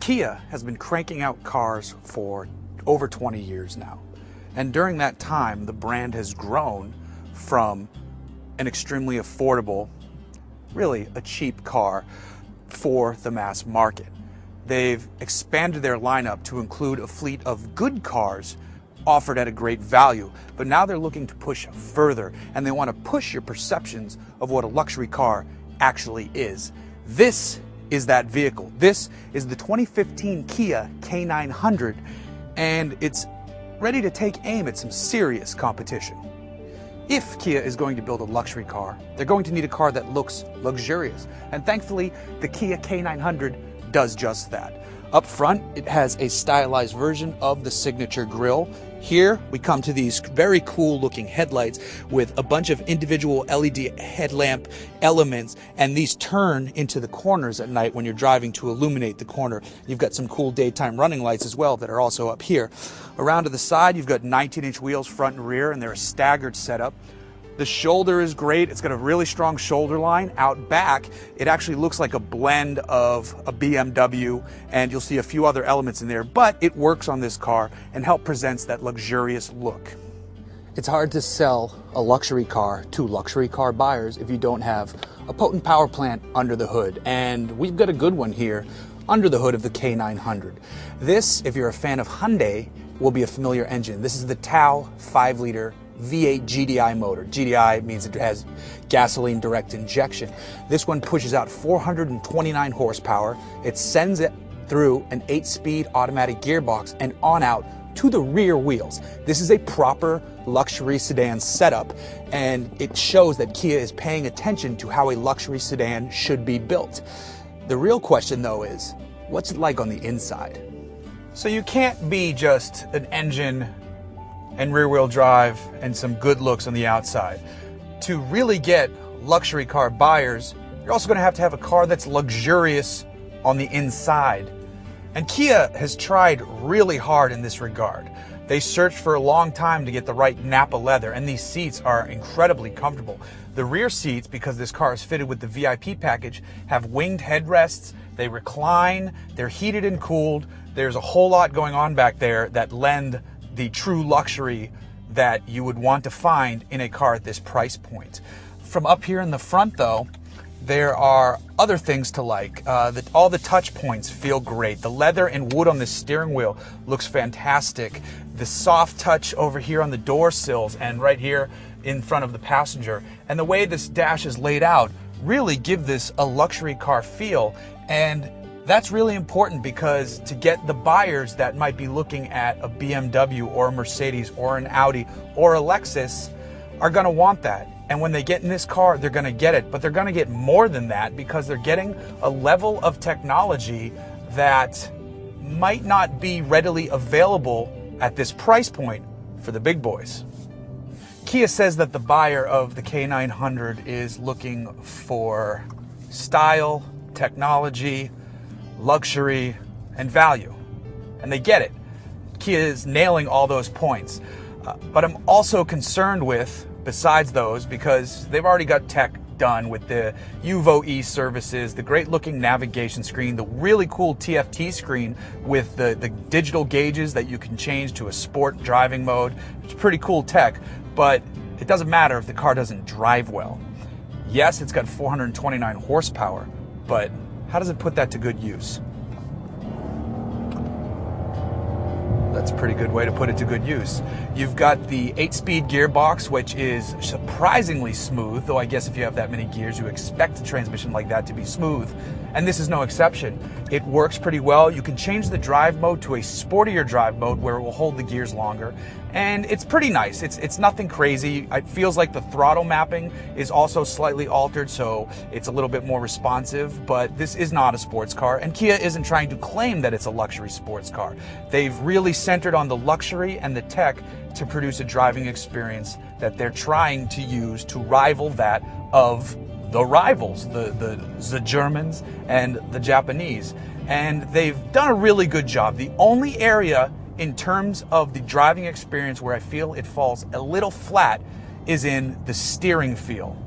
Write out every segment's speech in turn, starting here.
Kia has been cranking out cars for over 20 years now. And during that time, the brand has grown from an extremely affordable, really a cheap car for the mass market. They've expanded their lineup to include a fleet of good cars offered at a great value, but now they're looking to push further, and they want to push your perceptions of what a luxury car actually is. This is that vehicle. This is the 2015 Kia K900, and it's ready to take aim at some serious competition. If Kia is going to build a luxury car, they're going to need a car that looks luxurious, and thankfully the Kia K900 does just that. Up front, it has a stylized version of the signature grille. Here we come to these very cool looking headlights with a bunch of individual LED headlamp elements, and these turn into the corners at night when you're driving to illuminate the corner. You've got some cool daytime running lights as well that are also up here. Around to the side, you've got 19-inch wheels front and rear, and they're a staggered setup. The shoulder is great. It's got a really strong shoulder line. Out back, it actually looks like a blend of a BMW, and you'll see a few other elements in there, but it works on this car and presents that luxurious look. It's hard to sell a luxury car to luxury car buyers if you don't have a potent power plant under the hood, and we've got a good one here under the hood of the K900. This, if you're a fan of Hyundai, will be a familiar engine. This is the Tao 5-liter V8 GDI motor. GDI means it has gasoline direct injection. This one pushes out 429 horsepower. It sends it through an 8-speed automatic gearbox and on out to the rear wheels. This is a proper luxury sedan setup, and it shows that Kia is paying attention to how a luxury sedan should be built. The real question though is, what's it like on the inside? So you can't be just an engine and rear-wheel drive and some good looks on the outside. To really get luxury car buyers, you're also going to have a car that's luxurious on the inside. And Kia has tried really hard in this regard. They searched for a long time to get the right Nappa leather, and these seats are incredibly comfortable. The rear seats, because this car is fitted with the VIP package, have winged headrests, they recline, they're heated and cooled. There's a whole lot going on back there that lend the true luxury that you would want to find in a car at this price point. From up here in the front though, there are other things to like. All the touch points feel great. The leather and wood on the steering wheel looks fantastic. The soft touch over here on the door sills and right here in front of the passenger, and the way this dash is laid out really give this a luxury car feel. And that's really important, because to get the buyers that might be looking at a BMW or a Mercedes or an Audi or a Lexus are going to want that. And when they get in this car, they're going to get it. But they're going to get more than that, because they're getting a level of technology that might not be readily available at this price point for the big boys. Kia says that the buyer of the K900 is looking for style, technology, luxury, and value, and they get it. Kia is nailing all those points, but I'm also concerned with, besides those, because they've already got tech done with the UVO E services, the great looking navigation screen, the really cool TFT screen with the digital gauges that you can change to a sport driving mode. It's pretty cool tech, but it doesn't matter if the car doesn't drive well. Yes, it's got 429 horsepower, but how does it put that to good use? That's a pretty good way to put it to good use. You've got the 8-speed gearbox, which is surprisingly smooth, though I guess if you have that many gears, you expect a transmission like that to be smooth. And this is no exception. It works pretty well. You can change the drive mode to a sportier drive mode where it will hold the gears longer. And it's pretty nice. It's nothing crazy. It feels like the throttle mapping is also slightly altered, so it's a little bit more responsive, but this is not a sports car, and Kia isn't trying to claim that it's a luxury sports car. They've really centered on the luxury and the tech to produce a driving experience that they're trying to use to rival that of the rivals, the Germans and the Japanese. And they've done a really good job. The only area in terms of the driving experience where I feel it falls a little flat is in the steering feel.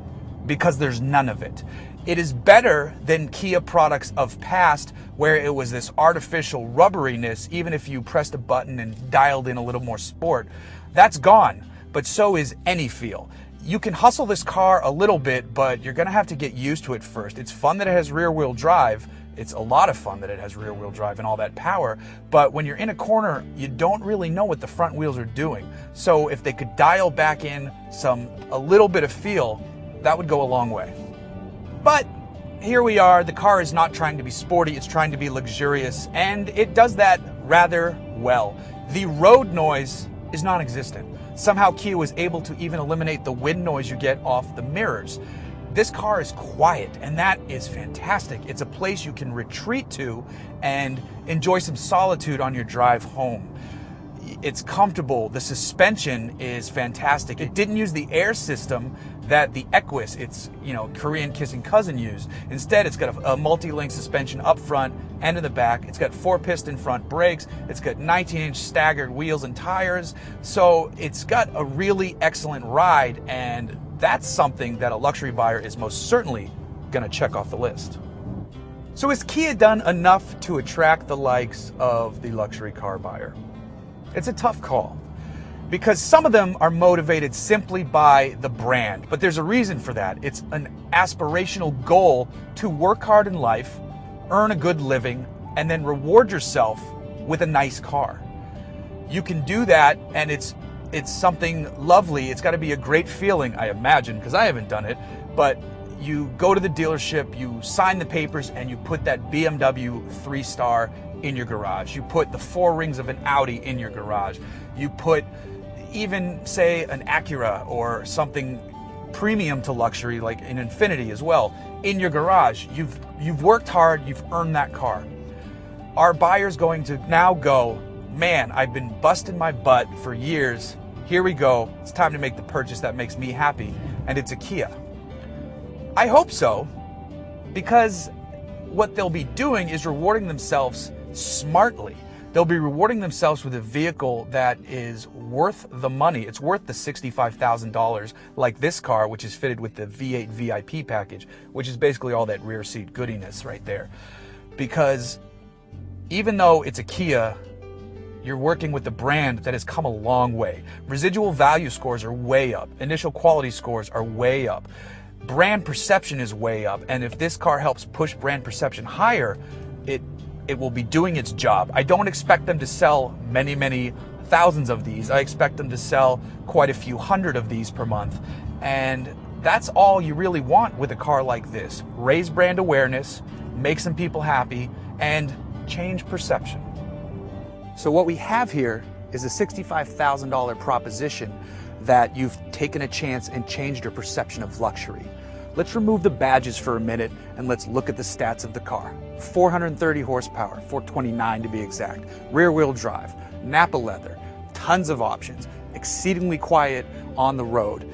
because there's none of it. It is better than Kia products of past where it was this artificial rubberiness, even if you pressed a button and dialed in a little more sport. That's gone, but so is any feel. You can hustle this car a little bit, but you're gonna have to get used to it first. It's fun that it has rear-wheel drive. It's a lot of fun that it has rear-wheel drive and all that power, but when you're in a corner, you don't really know what the front wheels are doing. So if they could dial back in a little bit of feel, that would go a long way. But here we are, the car is not trying to be sporty, it's trying to be luxurious, and it does that rather well. The road noise is non-existent. Somehow Kia was able to even eliminate the wind noise you get off the mirrors. This car is quiet, and that is fantastic. It's a place you can retreat to and enjoy some solitude on your drive home. It's comfortable. The suspension is fantastic. It didn't use the air system that the Equus, its Korean kissing cousin, used. Instead, it's got a multi-link suspension up front and in the back. It's got 4-piston front brakes. It's got 19-inch staggered wheels and tires. So it's got a really excellent ride, and that's something that a luxury buyer is most certainly going to check off the list. So has Kia done enough to attract the likes of the luxury car buyer? It's a tough call, because some of them are motivated simply by the brand, but there's a reason for that. It's an aspirational goal to work hard in life, earn a good living, and then reward yourself with a nice car. You can do that, and it's something lovely. It's got to be a great feeling, I imagine, because I haven't done it, but you go to the dealership, you sign the papers, and you put that BMW 3-star in your garage. You put the 4 rings of an Audi in your garage. You put even, say, an Acura or something premium to luxury like an Infiniti as well in your garage. You've worked hard, you've earned that car. Our buyer's going to now go, man, I've been busting my butt for years. Here we go. It's time to make the purchase that makes me happy, and it's a Kia. I hope so, because what they'll be doing is rewarding themselves smartly. They'll be rewarding themselves with a vehicle that is worth the money. It's worth the $65,000, like this car, which is fitted with the V8 VIP package, which is basically all that rear seat goodiness right there. Because even though it's a Kia, you're working with a brand that has come a long way. Residual value scores are way up. Initial quality scores are way up. Brand perception is way up. And if this car helps push brand perception higher, it will be doing its job. I don't expect them to sell many, many thousands of these. I expect them to sell quite a few hundred of these per month. And that's all you really want with a car like this. Raise brand awareness, make some people happy, and change perception. So what we have here is a $65,000 proposition that you've taken a chance and changed your perception of luxury. Let's remove the badges for a minute and let's look at the stats of the car. 430 horsepower, 429 to be exact, rear wheel drive, Napa leather, tons of options, exceedingly quiet on the road.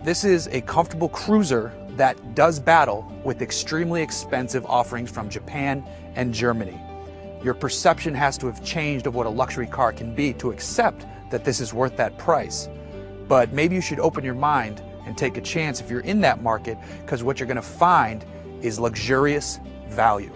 This is a comfortable cruiser that does battle with extremely expensive offerings from Japan and Germany. Your perception has to have changed of what a luxury car can be to accept that this is worth that price. But maybe you should open your mind and take a chance if you're in that market, because what you're going to find is luxurious value.